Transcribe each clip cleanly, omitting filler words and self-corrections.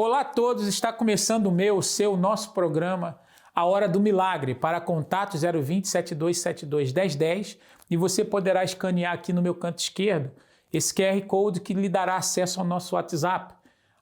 Olá a todos, está começando o seu, nosso programa A Hora do Milagre para contato 020 7272 1010 e você poderá escanear aqui no meu canto esquerdo esse QR Code que lhe dará acesso ao nosso WhatsApp,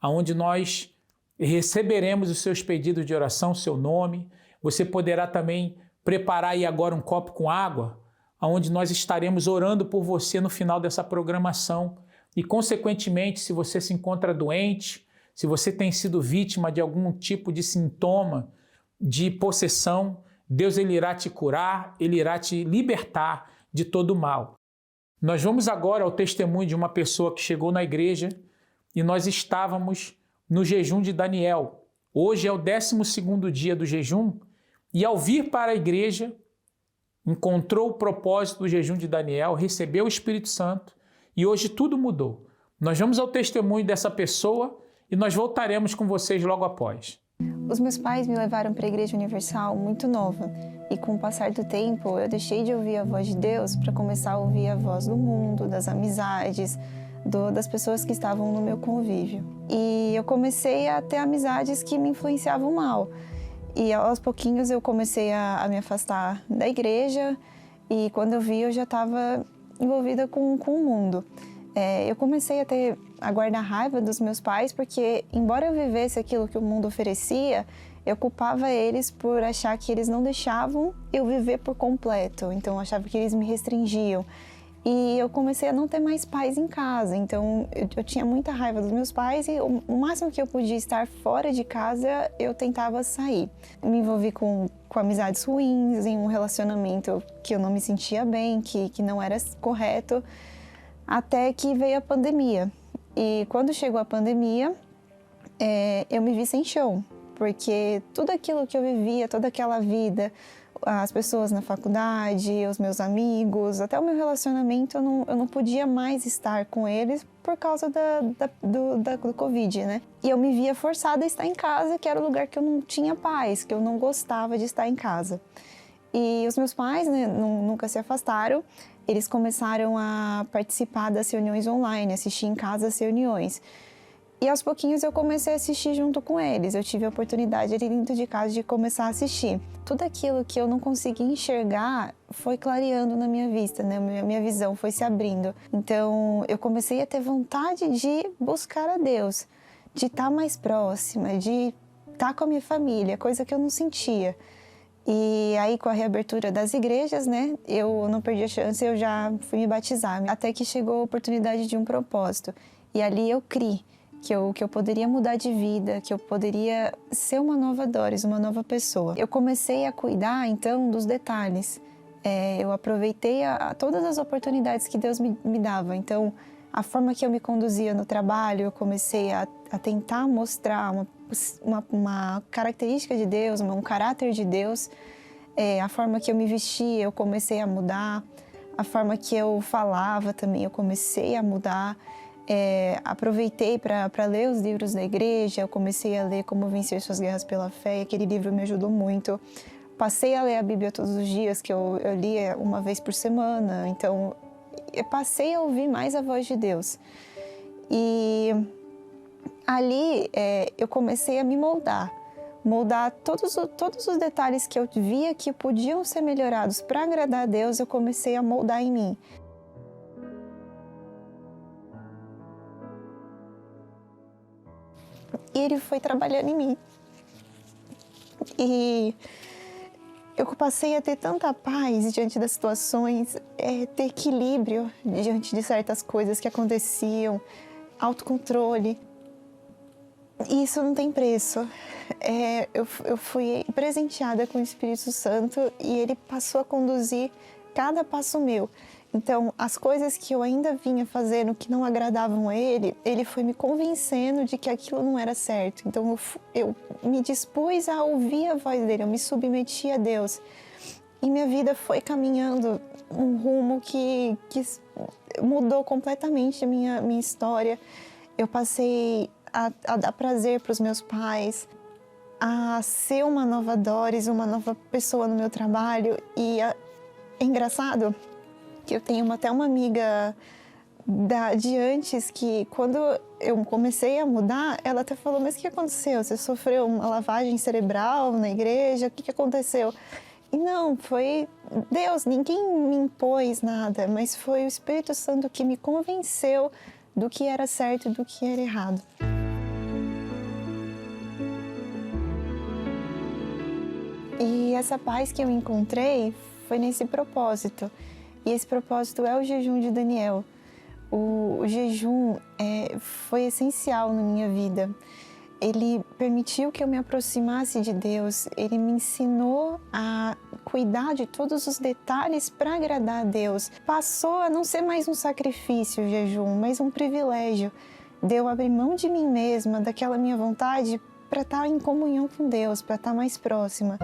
onde nós receberemos os seus pedidos de oração, seu nome. Você poderá também preparar aí agora um copo com água, onde nós estaremos orando por você no final dessa programação e, consequentemente, se você se encontra doente, se você tem sido vítima de algum tipo de sintoma de possessão, Deus ele irá te curar, ele irá te libertar de todo o mal. Nós vamos agora ao testemunho de uma pessoa que chegou na igreja e nós estávamos no jejum de Daniel. Hoje é o 12º dia do jejum e ao vir para a igreja, encontrou o propósito do jejum de Daniel, recebeu o Espírito Santo e hoje tudo mudou. Nós vamos ao testemunho dessa pessoa e nós voltaremos com vocês logo após. Os meus pais me levaram para a Igreja Universal muito nova e com o passar do tempo eu deixei de ouvir a voz de Deus para começar a ouvir a voz do mundo, das amizades, das pessoas que estavam no meu convívio. E eu comecei a ter amizades que me influenciavam mal. E aos pouquinhos eu comecei a me afastar da igreja e quando eu vi eu já estava envolvida com o mundo. Eu comecei a guardar raiva dos meus pais porque, embora eu vivesse aquilo que o mundo oferecia, eu culpava eles por achar que eles não deixavam eu viver por completo. Então eu achava que eles me restringiam. E eu comecei a não ter mais paz em casa, então eu tinha muita raiva dos meus pais e o máximo que eu podia estar fora de casa, eu tentava sair. Me envolvi com amizades ruins, em um relacionamento que eu não me sentia bem, que não era correto, até que veio a pandemia. E quando chegou a pandemia, eu me vi sem chão, porque tudo aquilo que eu vivia, toda aquela vida, as pessoas na faculdade, os meus amigos, até o meu relacionamento, eu não podia mais estar com eles por causa do Covid, né? E eu me via forçada a estar em casa, que era o lugar que eu não tinha paz, que eu não gostava de estar em casa. E os meus pais, né, nunca se afastaram, eles começaram a participar das reuniões online, assistir em casa as reuniões. E aos pouquinhos eu comecei a assistir junto com eles. Eu tive a oportunidade ali dentro de casa de começar a assistir. Tudo aquilo que eu não conseguia enxergar foi clareando na minha vista, né? Minha visão foi se abrindo. Então eu comecei a ter vontade de buscar a Deus, de estar mais próxima, de estar com a minha família, coisa que eu não sentia. E aí, com a reabertura das igrejas, né, eu não perdi a chance, eu já fui me batizar. Até que chegou a oportunidade de um propósito. E ali eu criei que eu poderia mudar de vida, que eu poderia ser uma nova Doris, uma nova pessoa. Eu comecei a cuidar, então, dos detalhes. Eu aproveitei todas as oportunidades que Deus me dava. Então, a forma que eu me conduzia no trabalho, eu comecei a tentar mostrar uma característica de Deus, um caráter de Deus. A forma que eu me vestia, eu comecei a mudar. A forma que eu falava também, eu comecei a mudar. Aproveitei para ler os livros da igreja, eu comecei a ler Como Vencer Suas Guerras pela Fé, e aquele livro me ajudou muito. Passei a ler a Bíblia todos os dias, que eu lia uma vez por semana, então eu passei a ouvir mais a voz de Deus. E ali eu comecei a me moldar todos os detalhes que eu via que podiam ser melhorados para agradar a Deus, eu comecei a moldar em mim. E ele foi trabalhando em mim. E eu passei a ter tanta paz diante das situações, ter equilíbrio diante de certas coisas que aconteciam, autocontrole. E isso não tem preço. Eu fui presenteada com o Espírito Santo e ele passou a conduzir cada passo meu. Então, as coisas que eu ainda vinha fazendo que não agradavam a ele foi me convencendo de que aquilo não era certo. Então, eu me dispus a ouvir a voz dele, eu me submeti a Deus. E minha vida foi caminhando um rumo que mudou completamente a minha história. Eu passei a dar prazer para os meus pais, a ser uma nova Doris, uma nova pessoa no meu trabalho. E é engraçado que eu tenho até uma amiga de antes que, quando eu comecei a mudar, ela até falou, mas o que aconteceu? Você sofreu uma lavagem cerebral na igreja? O que aconteceu? E não, foi Deus, ninguém me impôs nada, mas foi o Espírito Santo que me convenceu do que era certo e do que era errado. E essa paz que eu encontrei foi nesse propósito. E esse propósito é o jejum de Daniel. O jejum foi essencial na minha vida. Ele permitiu que eu me aproximasse de Deus. Ele me ensinou a cuidar de todos os detalhes para agradar a Deus. Passou a não ser mais um sacrifício o jejum, mas um privilégio. Deu abrir mão de mim mesma, daquela minha vontade, para estar em comunhão com Deus, para estar mais próxima.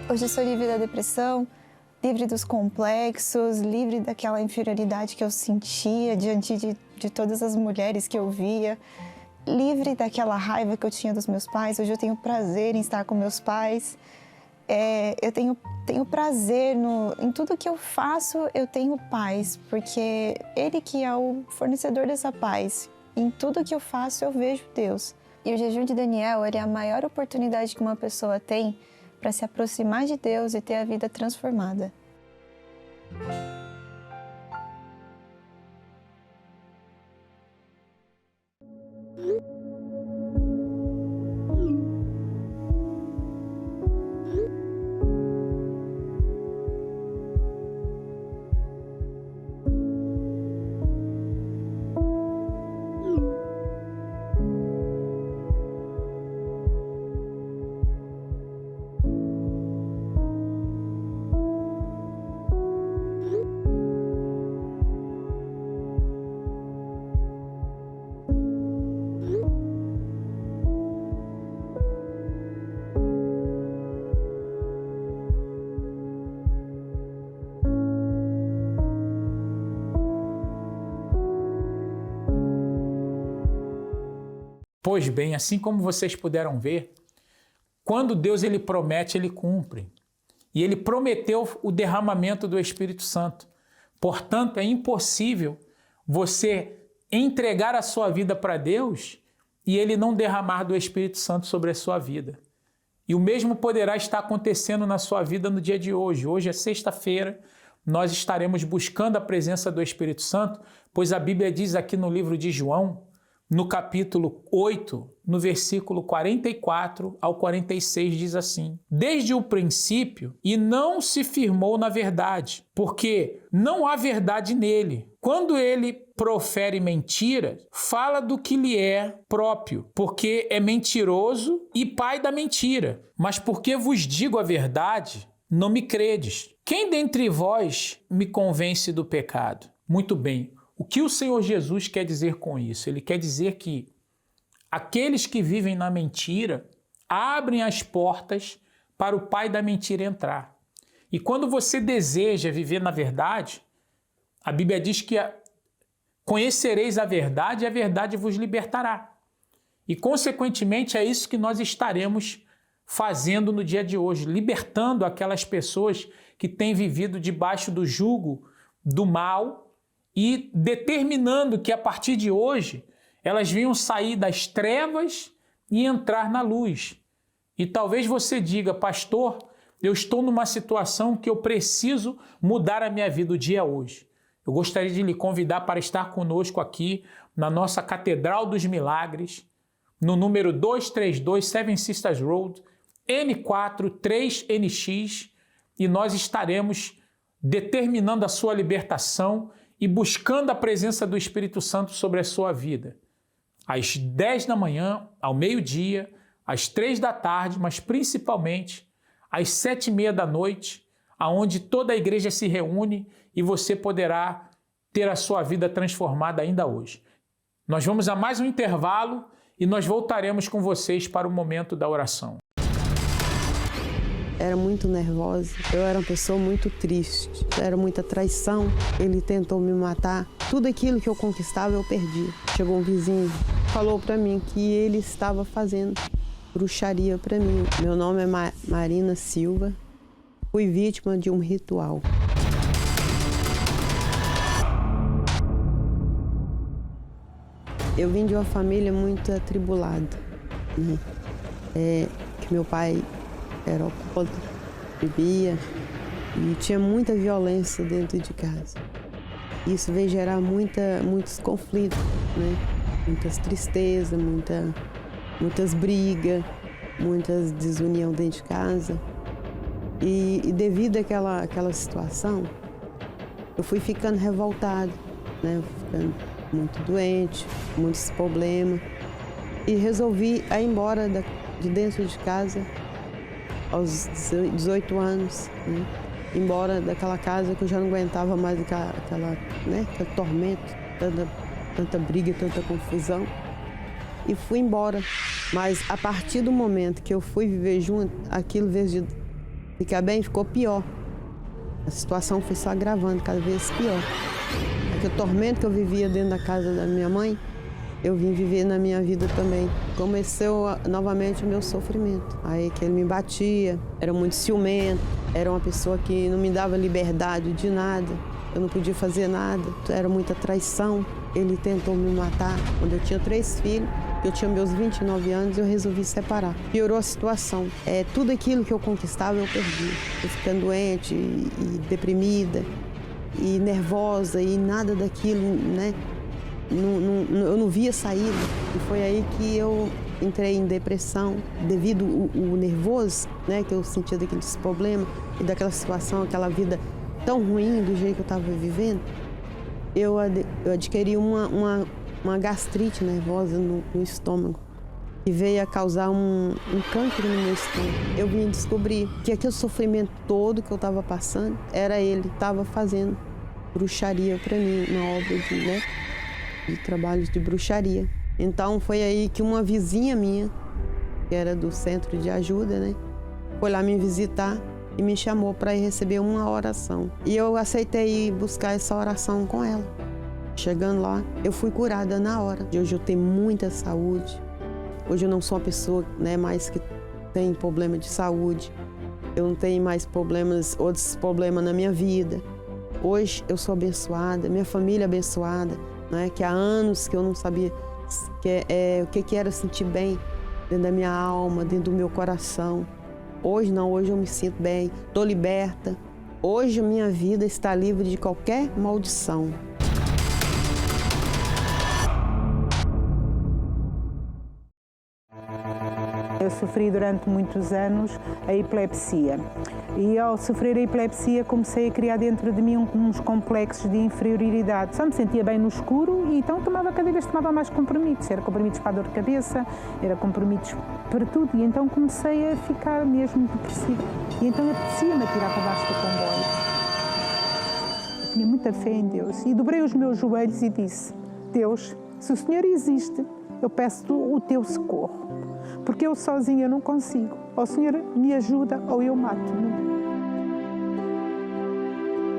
Hoje eu sou livre da depressão, livre dos complexos, livre daquela inferioridade que eu sentia diante de todas as mulheres que eu via, livre daquela raiva que eu tinha dos meus pais. Hoje eu tenho prazer em estar com meus pais, eu tenho prazer em tudo que eu faço, eu tenho paz, porque Ele que é o fornecedor dessa paz. Em tudo que eu faço eu vejo Deus. E o jejum de Daniel, ele é a maior oportunidade que uma pessoa tem para se aproximar de Deus e ter a vida transformada. Pois bem, assim como vocês puderam ver, quando Deus ele promete, ele cumpre. E ele prometeu o derramamento do Espírito Santo. Portanto, é impossível você entregar a sua vida para Deus e ele não derramar do Espírito Santo sobre a sua vida. E o mesmo poderá estar acontecendo na sua vida no dia de hoje. Hoje é sexta-feira, nós estaremos buscando a presença do Espírito Santo, pois a Bíblia diz aqui no livro de João, no capítulo 8, no versículo 44 ao 46, diz assim: desde o princípio, e não se firmou na verdade, porque não há verdade nele. Quando ele profere mentira, fala do que lhe é próprio, porque é mentiroso e pai da mentira. Mas porque vos digo a verdade, não me credes. Quem dentre vós me convence do pecado? Muito bem. O que o Senhor Jesus quer dizer com isso? Ele quer dizer que aqueles que vivem na mentira abrem as portas para o pai da mentira entrar. E quando você deseja viver na verdade, a Bíblia diz que conhecereis a verdade e a verdade vos libertará. E, consequentemente, é isso que nós estaremos fazendo no dia de hoje, libertando aquelas pessoas que têm vivido debaixo do jugo do mal, e determinando que a partir de hoje elas venham sair das trevas e entrar na luz. E talvez você diga: pastor, eu estou numa situação que eu preciso mudar a minha vida. O dia hoje. Eu gostaria de lhe convidar para estar conosco aqui na nossa Catedral dos Milagres, no número 232 Seven Sisters Road, N4 3NX, e nós estaremos determinando a sua libertação e buscando a presença do Espírito Santo sobre a sua vida. Às 10 da manhã, ao meio-dia, às 3 da tarde, mas principalmente às 7h30 da noite, aonde toda a igreja se reúne e você poderá ter a sua vida transformada ainda hoje. Nós vamos a mais um intervalo e nós voltaremos com vocês para o momento da oração. Era muito nervosa, eu era uma pessoa muito triste, era muita traição, ele tentou me matar. Tudo aquilo que eu conquistava eu perdi. Chegou um vizinho, falou para mim que ele estava fazendo bruxaria para mim. Meu nome é Marina Silva, fui vítima de um ritual. Eu vim de uma família muito atribulada, né? Que meu pai era alcoólatra, bebia e tinha muita violência dentro de casa. Isso veio gerar muitos conflitos, né? Muitas tristezas, muitas brigas, muitas desunião dentro de casa. E devido àquela situação, eu fui ficando revoltada, né? Ficando muito doente, muitos problemas. E resolvi ir embora de dentro de casa aos 18 anos, né? Embora daquela casa que eu já não aguentava mais aquele tormento, tanta briga, tanta confusão. E fui embora. Mas a partir do momento que eu fui viver junto, aquilo, em vez de ficar bem, ficou pior. A situação foi só agravando, cada vez pior. Aquele tormento que eu vivia dentro da casa da minha mãe, eu vim viver na minha vida também. Começou novamente o meu sofrimento. Aí que ele me batia, era muito ciumento, era uma pessoa que não me dava liberdade de nada, eu não podia fazer nada, era muita traição. Ele tentou me matar quando eu tinha 3 filhos, eu tinha meus 29 anos e eu resolvi separar. Piorou a situação. Tudo aquilo que eu conquistava eu perdi. Eu ficando doente e deprimida e nervosa e nada daquilo, né? Eu não via saída. E foi aí que eu entrei em depressão devido ao nervoso, né, que eu sentia daqueles problemas e daquela situação, aquela vida tão ruim do jeito que eu estava vivendo. Eu adquiri uma gastrite nervosa no estômago que veio a causar um câncer no meu estômago. Eu vim descobrir que aquele sofrimento todo que eu estava passando era ele que estava fazendo bruxaria para mim, uma obra de trabalhos de bruxaria. Então foi aí que uma vizinha minha, que era do centro de ajuda, né, foi lá me visitar e me chamou para ir receber uma oração. E eu aceitei ir buscar essa oração com ela. Chegando lá, eu fui curada na hora. Hoje eu tenho muita saúde. Hoje eu não sou uma pessoa, né, mais que tem problema de saúde. Eu não tenho mais outros problemas na minha vida. Hoje eu sou abençoada, minha família é abençoada, né, que há anos que eu não sabia o que era sentir bem dentro da minha alma, dentro do meu coração. Hoje não, hoje eu me sinto bem, estou liberta. Hoje a minha vida está livre de qualquer maldição. Eu sofri durante muitos anos a epilepsia e ao sofrer a epilepsia comecei a criar dentro de mim uns complexos de inferioridade. Só me sentia bem no escuro e então cada vez tomava mais comprimidos. Era comprimidos para a dor de cabeça, era comprimidos para tudo e então comecei a ficar mesmo depressiva. E então apetecia-me atirar para baixo do comboio. Eu tinha muita fé em Deus e dobrei os meus joelhos e disse: Deus, se o Senhor existe, eu peço o teu socorro. Porque eu sozinha não consigo. Ou o Senhor me ajuda ou eu mato-me.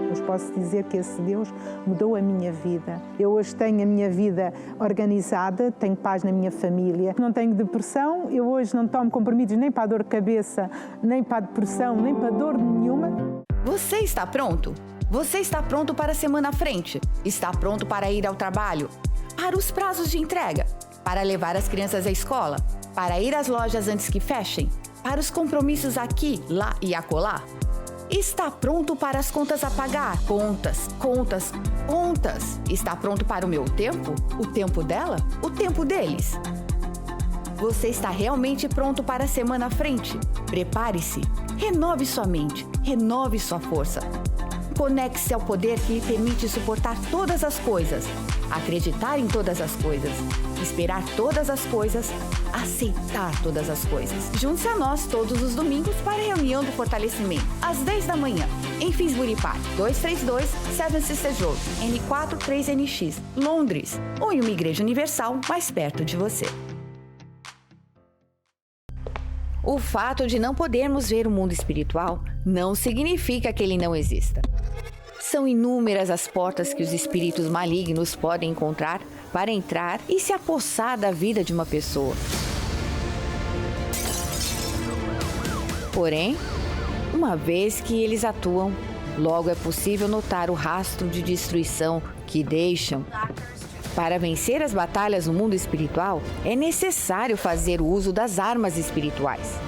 Eu posso dizer que esse Deus mudou a minha vida. Eu hoje tenho a minha vida organizada, tenho paz na minha família. Não tenho depressão, eu hoje não tomo comprimidos nem para a dor de cabeça, nem para a depressão, nem para dor nenhuma. Você está pronto? Você está pronto para a semana à frente? Está pronto para ir ao trabalho? Para os prazos de entrega? Para levar as crianças à escola? Para ir às lojas antes que fechem? Para os compromissos aqui, lá e acolá? Está pronto para as contas a pagar? Contas, contas, contas. Está pronto para o meu tempo? O tempo dela? O tempo deles? Você está realmente pronto para a semana à frente? Prepare-se. Renove sua mente. Renove sua força. Conecte-se ao poder que lhe permite suportar todas as coisas, acreditar em todas as coisas, esperar todas as coisas, aceitar todas as coisas. Junte-se a nós todos os domingos para a reunião do fortalecimento, às 10 da manhã, em Finsbury Park, 232 Seven Sisters Road, N4 3NX, Londres, ou em uma igreja universal mais perto de você. O fato de não podermos ver o mundo espiritual não significa que ele não exista. São inúmeras as portas que os espíritos malignos podem encontrar para entrar e se apossar da vida de uma pessoa. Porém, uma vez que eles atuam, logo é possível notar o rastro de destruição que deixam Para vencer as batalhas no mundo espiritual, é necessário fazer o uso das armas espirituais.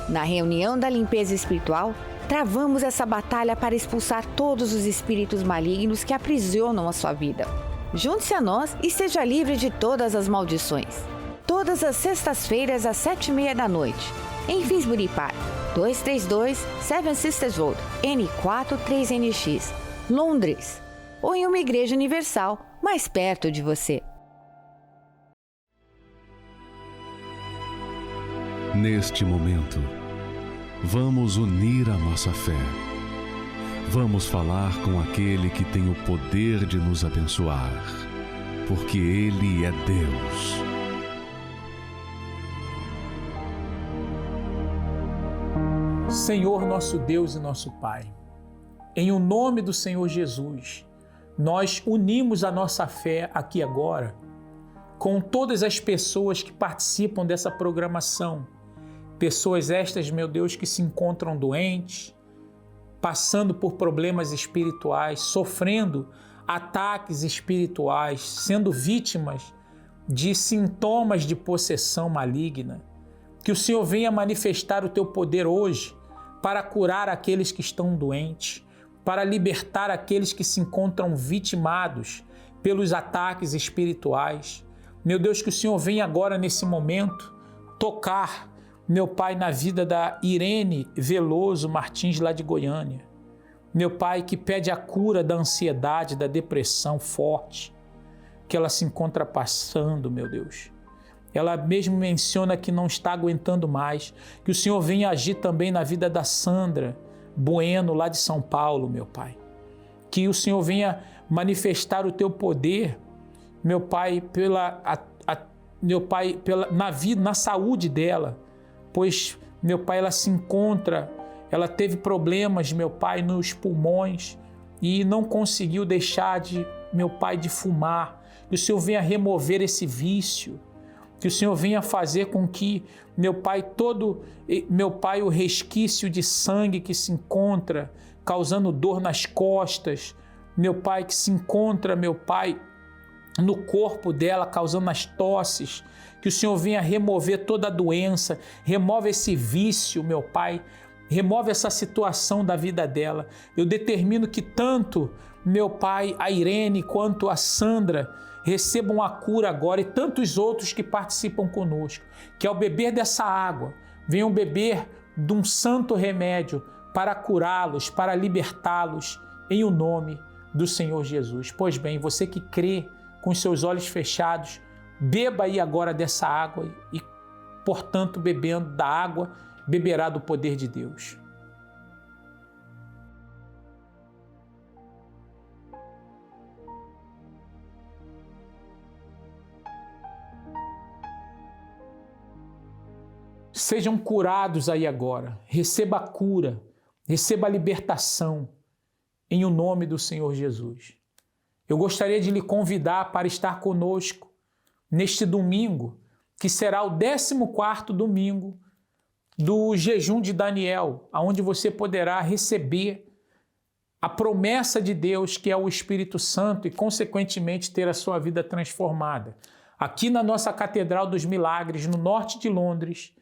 Na reunião da limpeza espiritual, travamos essa batalha para expulsar todos os espíritos malignos que aprisionam a sua vida. Junte-se a nós e seja livre de todas as maldições. Todas as sextas-feiras às 7h30 da noite, em Finsbury Park, 232 Seven Sisters Road, N4 3NX, Londres, ou em uma igreja universal mais perto de você. Neste momento, vamos unir a nossa fé. Vamos falar com aquele que tem o poder de nos abençoar, porque Ele é Deus. Senhor, nosso Deus e nosso Pai, em o nome do Senhor Jesus, nós unimos a nossa fé aqui agora com todas as pessoas que participam dessa programação. Pessoas estas, meu Deus, que se encontram doentes, passando por problemas espirituais, sofrendo ataques espirituais, sendo vítimas de sintomas de possessão maligna. Que o Senhor venha manifestar o teu poder hoje para curar aqueles que estão doentes, para libertar aqueles que se encontram vitimados pelos ataques espirituais. Meu Deus, que o Senhor venha agora nesse momento tocar, meu Pai, na vida da Irene Veloso Martins, lá de Goiânia. Meu Pai, que pede a cura da ansiedade, da depressão forte que ela se encontra passando, meu Deus. Ela mesmo menciona que não está aguentando mais. Que o Senhor venha agir também na vida da Sandra Bueno, lá de São Paulo, meu Pai. Que o Senhor venha manifestar o teu poder, meu Pai, na vida, na saúde dela. Pois, meu Pai, ela se encontra, ela teve problemas, meu Pai, nos pulmões e não conseguiu deixar meu Pai, de fumar. Que o Senhor venha remover esse vício. Que o Senhor venha fazer com que, meu Pai, o resquício de sangue que se encontra causando dor nas costas, meu Pai, que se encontra, meu Pai, no corpo dela, causando as tosses, que o Senhor venha remover toda a doença, remove esse vício, meu Pai, remove essa situação da vida dela. Eu determino que tanto, meu Pai, a Irene quanto a Sandra recebam a cura agora e tantos outros que participam conosco, que ao beber dessa água, venham beber de um santo remédio para curá-los, para libertá-los, em o nome do Senhor Jesus. Pois bem, você que crê com os seus olhos fechados, beba aí agora dessa água e, portanto, bebendo da água, beberá do poder de Deus. Sejam curados aí agora, receba a cura, receba a libertação, em o nome do Senhor Jesus. Eu gostaria de lhe convidar para estar conosco neste domingo, que será o 14º domingo do jejum de Daniel, onde você poderá receber a promessa de Deus, que é o Espírito Santo, e consequentemente ter a sua vida transformada. Aqui na nossa Catedral dos Milagres, no norte de Londres,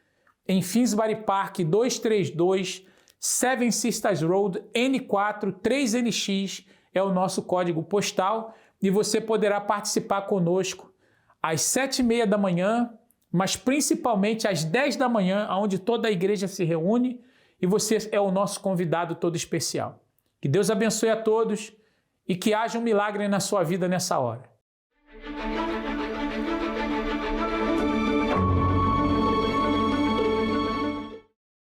em Finsbury Park, 232 Seven Sisters Road, N4 3NX, é o nosso código postal, e você poderá participar conosco às 7h30 da manhã, mas principalmente às 10 da manhã, onde toda a igreja se reúne, e você é o nosso convidado todo especial. Que Deus abençoe a todos e que haja um milagre na sua vida nessa hora.